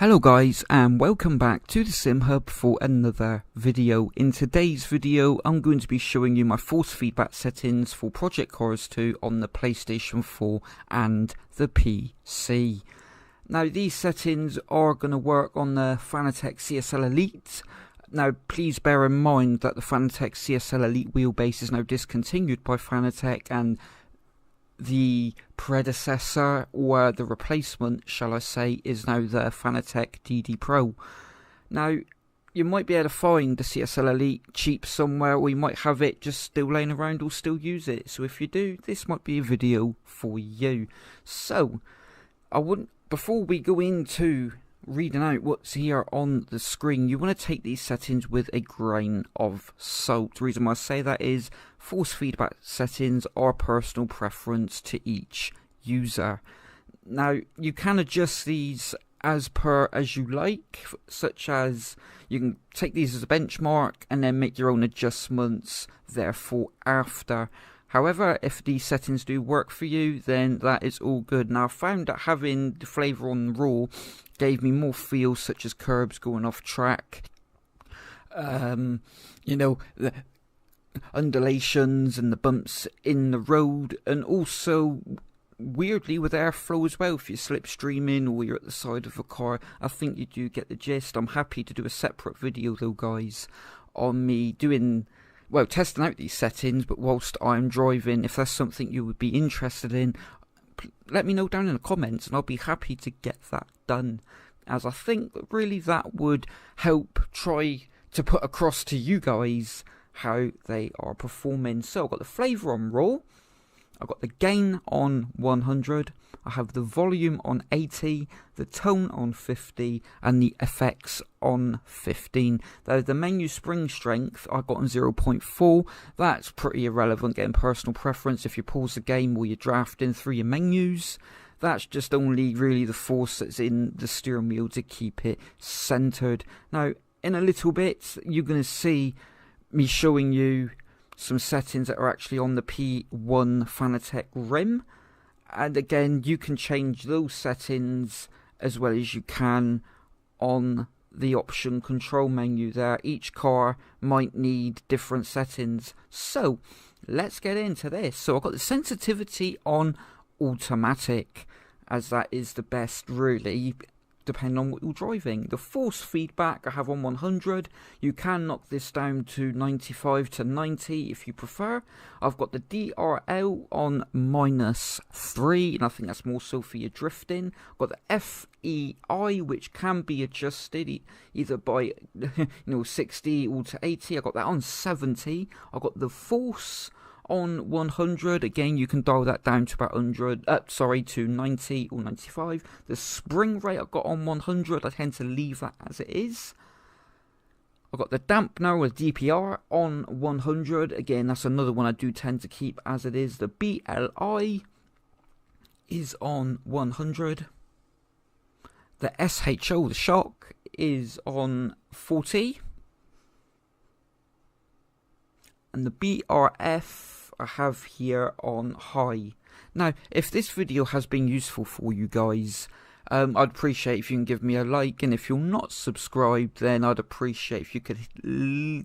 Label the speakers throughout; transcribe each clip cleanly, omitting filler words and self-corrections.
Speaker 1: Hello guys, and welcome back to the Sim Hub for another video. In today's video I'm going to be showing you my force feedback settings for Project Cars 2 on the PlayStation 4 and the PC. Now these settings are going to work on the Fanatec CSL Elite. Now please bear in mind that the Fanatec CSL Elite wheelbase is now discontinued by Fanatec, and the predecessor, or the replacement shall I say, is now the Fanatec DD Pro. Now you might be able to find the CSL Elite cheap somewhere, or you might have it just still laying around or still use it. So if you do, this might be a video for you. So before we go into reading out what's here on the screen, you want to take these settings with a grain of salt. The reason why I say that is force feedback settings are personal preference to each user. Now you can adjust these as you like, such as you can take these as a benchmark and then make your own adjustments therefore after. However, if these settings do work for you, then that is all good. Now I found that having the flavour on raw gave me more feels, such as curbs going off track, the undulations and the bumps in the road, and also weirdly with airflow as well. If you're slipstreaming or you're at the side of a car, I think you do get the gist. I'm happy to do a separate video though, guys, on me testing out these settings, but whilst I'm driving. If that's something you would be interested in, let me know down in the comments and I'll be happy to get that done, as I think really that would help try to put across to you guys how they are performing. So I've got the flavour on raw, I've got the gain on 100, I have the volume on 80, the tone on 50, and the effects on 15. Though the menu spring strength I got on 0.4. That's pretty irrelevant, getting personal preference. If you pause the game or you're drafting through your menus, that's just only really the force that's in the steering wheel to keep it centered. Now in a little bit you're going to see me showing you some settings that are actually on the P1 Fanatec rim, and again you can change those settings as well as you can on the option control menu there. Each car might need different settings, so let's get into this. So I've got the sensitivity on automatic, as that is the best really, depending on what you're driving. The force feedback I have on 100. You can knock this down to 95 to 90 if you prefer. I've got the DRL on -3, and I think that's more so for your drifting. I've got the FEI, which can be adjusted either by 60 or to 80. I've got that on 70. I've got the force on 100, again you can dial that down to about to 90 or 95. The spring rate I've got on 100, I tend to leave that as it is. I've got the dampener with DPR on 100, again that's another one I do tend to keep as it is. The BLI is on 100. The SHO, the shock, is on 40. And the BRF I have here on high. Now, if this video has been useful for you guys, I'd appreciate if you can give me a like, and if you're not subscribed, then I'd appreciate if you could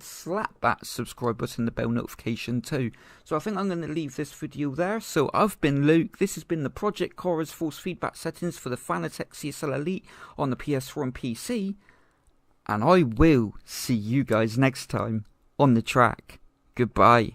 Speaker 1: slap that subscribe button, the bell notification too. So I think I'm going to leave this video there. So I've been Luke, this has been the Project Cars force feedback settings for the Fanatec CSL Elite on the PS4 and PC, and I will see you guys next time on the track. Goodbye.